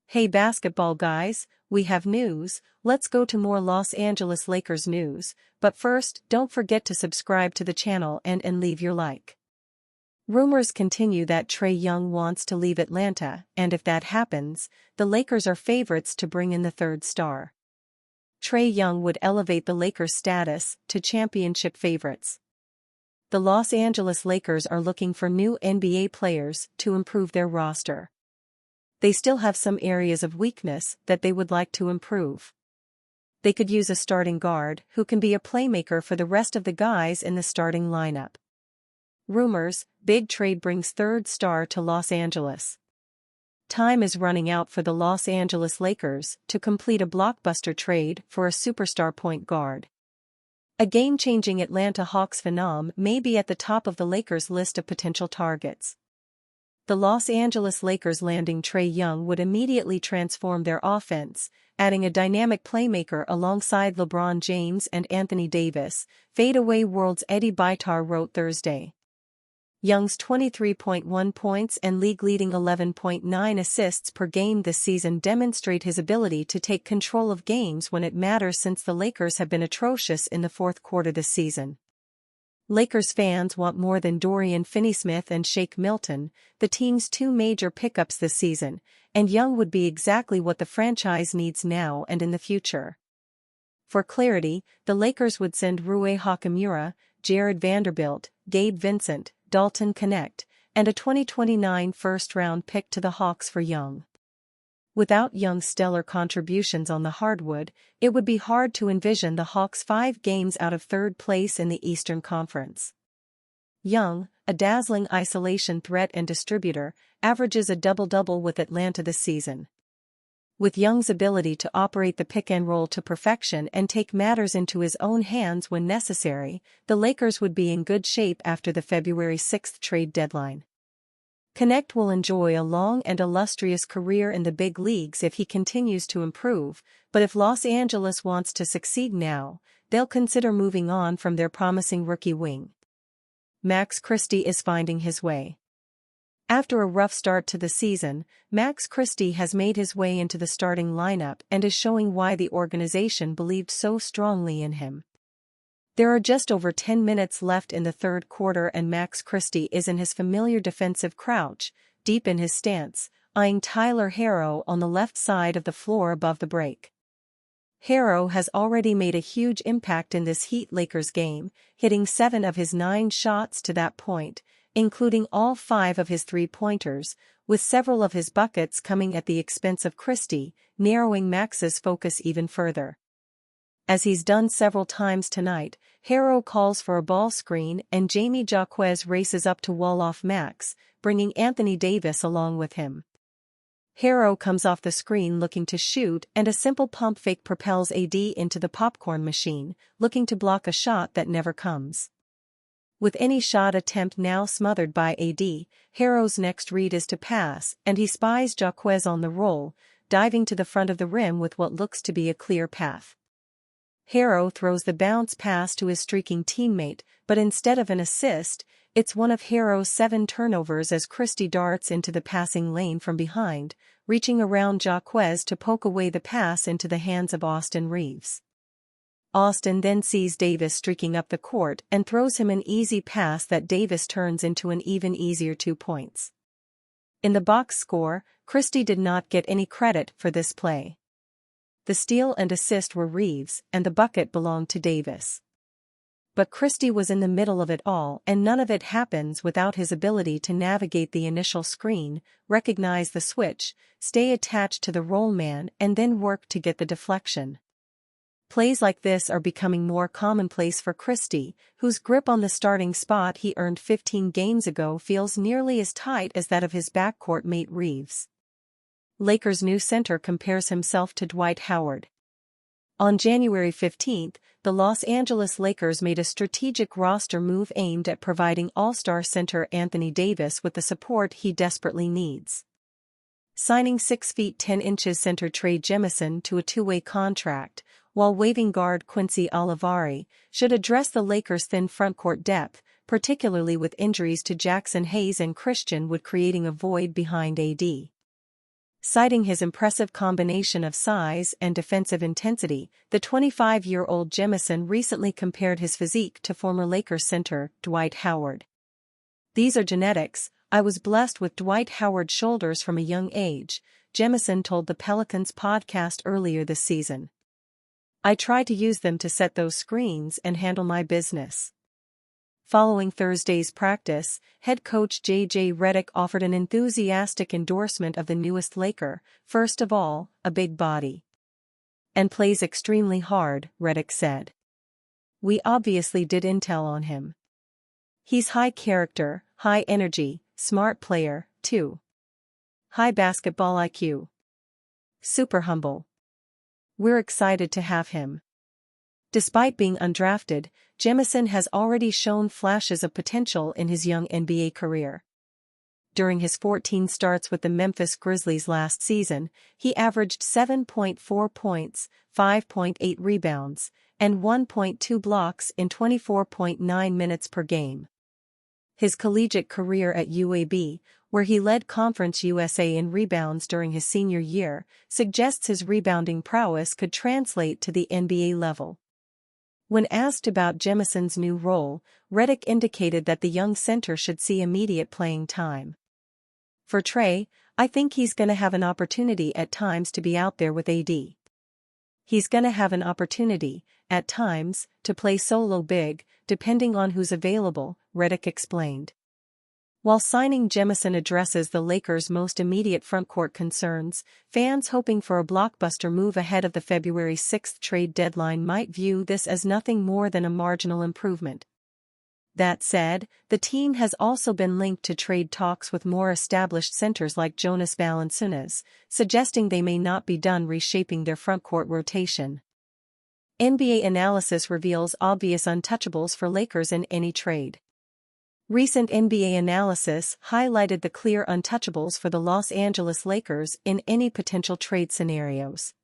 Hey basketball guys, we have news. Let's go to more Los Angeles Lakers news, but first, don't forget to subscribe to the channel and leave your like. Rumors continue that Trae Young wants to leave Atlanta, and if that happens, the Lakers are favorites to bring in the third star. Trae Young would elevate the Lakers' status to championship favorites. The Los Angeles Lakers are looking for new NBA players to improve their roster. They still have some areas of weakness that they would like to improve. They could use a starting guard who can be a playmaker for the rest of the guys in the starting lineup. Rumors: big trade brings third star to Los Angeles. Time is running out for the Los Angeles Lakers to complete a blockbuster trade for a superstar point guard. A game-changing Atlanta Hawks phenom may be at the top of the Lakers' list of potential targets. The Los Angeles Lakers landing Trae Young would immediately transform their offense, adding a dynamic playmaker alongside LeBron James and Anthony Davis, fadeaway world's Eddie Bitar wrote Thursday. Young's 23.1 points and league-leading 11.9 assists per game this season demonstrate his ability to take control of games when it matters since the Lakers have been atrocious in the fourth quarter this season. Lakers fans want more than Dorian Finney-Smith and Shake Milton, the team's two major pickups this season, and Young would be exactly what the franchise needs now and in the future. For clarity, the Lakers would send Rui Hachimura, Jared Vanderbilt, Gabe Vincent, Dalton Knetch, and a 2029 first-round pick to the Hawks for Young. Without Young's stellar contributions on the hardwood, it would be hard to envision the Hawks 5 games out of third place in the Eastern Conference. Young, a dazzling isolation threat and distributor, averages a double-double with Atlanta this season. With Young's ability to operate the pick-and-roll to perfection and take matters into his own hands when necessary, the Lakers would be in good shape after the February 6 trade deadline. Knetch will enjoy a long and illustrious career in the big leagues if he continues to improve, but if Los Angeles wants to succeed now, they'll consider moving on from their promising rookie wing. Max Christie is finding his way. After a rough start to the season, Max Christie has made his way into the starting lineup and is showing why the organization believed so strongly in him. There are just over 10 minutes left in the third quarter and Max Christie is in his familiar defensive crouch, deep in his stance, eyeing Tyler Herro on the left side of the floor above the break. Herro has already made a huge impact in this Heat Lakers game, hitting 7 of his 9 shots to that point, including all 5 of his three-pointers, with several of his buckets coming at the expense of Christie, narrowing Max's focus even further. As he's done several times tonight, Herro calls for a ball screen and Jamie Jaquez races up to wall off Max, bringing Anthony Davis along with him. Herro comes off the screen looking to shoot and a simple pump fake propels AD into the popcorn machine, looking to block a shot that never comes. With any shot attempt now smothered by AD, Herro's next read is to pass and he spies Jaquez on the roll, diving to the front of the rim with what looks to be a clear path. Herro throws the bounce pass to his streaking teammate, but instead of an assist, it's one of Herro's 7 turnovers as Christie darts into the passing lane from behind, reaching around Jaquez to poke away the pass into the hands of Austin Reeves. Austin then sees Davis streaking up the court and throws him an easy pass that Davis turns into an even easier 2 points. In the box score, Christie did not get any credit for this play. The steal and assist were Reeves, and the bucket belonged to Davis. But Christie was in the middle of it all and none of it happens without his ability to navigate the initial screen, recognize the switch, stay attached to the roll man and then work to get the deflection. Plays like this are becoming more commonplace for Christie, whose grip on the starting spot he earned 15 games ago feels nearly as tight as that of his backcourt mate Reeves. Lakers' new center compares himself to Dwight Howard. On January 15, the Los Angeles Lakers made a strategic roster move aimed at providing all-star center Anthony Davis with the support he desperately needs. Signing 6 feet 10 inches center Trey Jemison to a 2-way contract, while waiving guard Quincy Olivari, should address the Lakers' thin frontcourt depth, particularly with injuries to Jackson Hayes and Christian Wood creating a void behind AD. Citing his impressive combination of size and defensive intensity, the 25-year-old Jemison recently compared his physique to former Lakers center Dwight Howard. "These are genetics. I was blessed with Dwight Howard's shoulders from a young age," Jemison told the Pelicans podcast earlier this season. "I try to use them to set those screens and handle my business." Following Thursday's practice, head coach J.J. Redick offered an enthusiastic endorsement of the newest Laker. "First of all, a big body. And plays extremely hard," Redick said. "We obviously did intel on him. He's high character, high energy, smart player, too. High basketball IQ. Super humble. We're excited to have him." Despite being undrafted, Jemison has already shown flashes of potential in his young NBA career. During his 14 starts with the Memphis Grizzlies last season, he averaged 7.4 points, 5.8 rebounds, and 1.2 blocks in 24.9 minutes per game. His collegiate career at UAB, where he led Conference USA in rebounds during his senior year, suggests his rebounding prowess could translate to the NBA level. When asked about Jemison's new role, Redick indicated that the young center should see immediate playing time. "For Trey, I think he's gonna have an opportunity at times to be out there with AD. He's gonna have an opportunity, at times, to play solo big, depending on who's available," Redick explained. While signing Jemison addresses the Lakers' most immediate frontcourt concerns, fans hoping for a blockbuster move ahead of the February 6 trade deadline might view this as nothing more than a marginal improvement. That said, the team has also been linked to trade talks with more established centers like Jonas Valanciunas, suggesting they may not be done reshaping their frontcourt rotation. NBA analysis reveals obvious untouchables for Lakers in any trade. Recent NBA analysis highlighted the clear untouchables for the Los Angeles Lakers in any potential trade scenarios.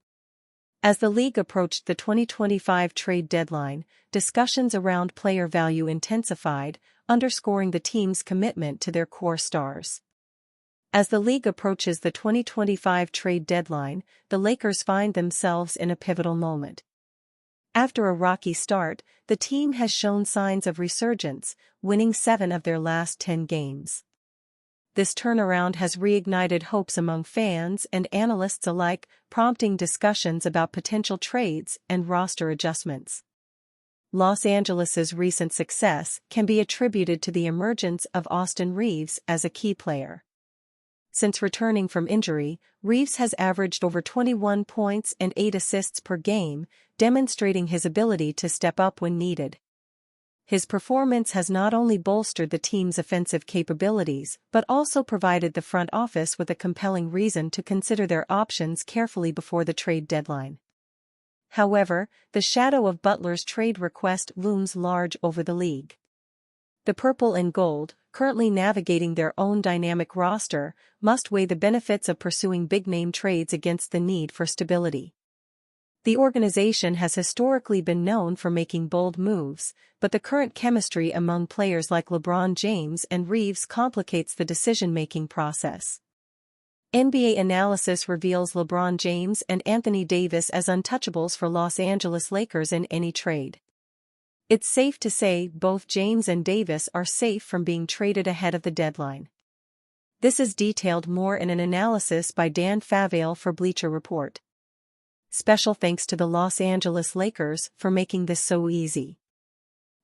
As the league approached the 2025 trade deadline, discussions around player value intensified, underscoring the team's commitment to their core stars. As the league approaches the 2025 trade deadline, the Lakers find themselves in a pivotal moment. After a rocky start, the team has shown signs of resurgence, winning 7 of their last 10 games. This turnaround has reignited hopes among fans and analysts alike, prompting discussions about potential trades and roster adjustments. Los Angeles's recent success can be attributed to the emergence of Austin Reaves as a key player. Since returning from injury, Reaves has averaged over 21 points and 8 assists per game, demonstrating his ability to step up when needed. His performance has not only bolstered the team's offensive capabilities but also provided the front office with a compelling reason to consider their options carefully before the trade deadline. However, the shadow of Butler's trade request looms large over the league. The purple and gold, currently navigating their own dynamic roster, must weigh the benefits of pursuing big-name trades against the need for stability. The organization has historically been known for making bold moves, but the current chemistry among players like LeBron James and Reaves complicates the decision-making process. NBA analysis reveals LeBron James and Anthony Davis as untouchables for Los Angeles Lakers in any trade. It's safe to say both James and Davis are safe from being traded ahead of the deadline. This is detailed more in an analysis by Dan Favale for Bleacher Report. Special thanks to the Los Angeles Lakers for making this so easy.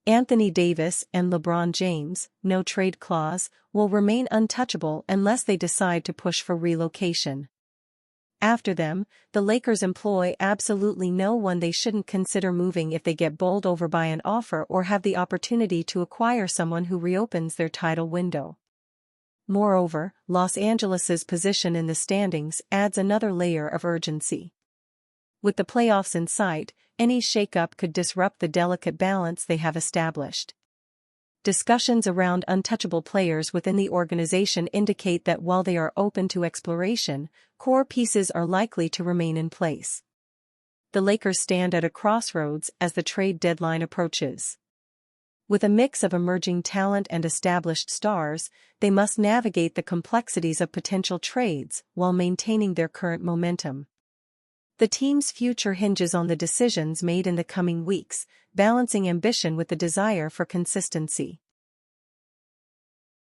Anthony Davis and LeBron James, no trade clause, will remain untouchable unless they decide to push for relocation. After them, the Lakers employ absolutely no one they shouldn't consider moving if they get bowled over by an offer or have the opportunity to acquire someone who reopens their title window. Moreover, Los Angeles's position in the standings adds another layer of urgency. With the playoffs in sight, any shakeup could disrupt the delicate balance they have established. Discussions around untouchable players within the organization indicate that while they are open to exploration, core pieces are likely to remain in place. The Lakers stand at a crossroads as the trade deadline approaches. With a mix of emerging talent and established stars, they must navigate the complexities of potential trades while maintaining their current momentum. The team's future hinges on the decisions made in the coming weeks, balancing ambition with the desire for consistency.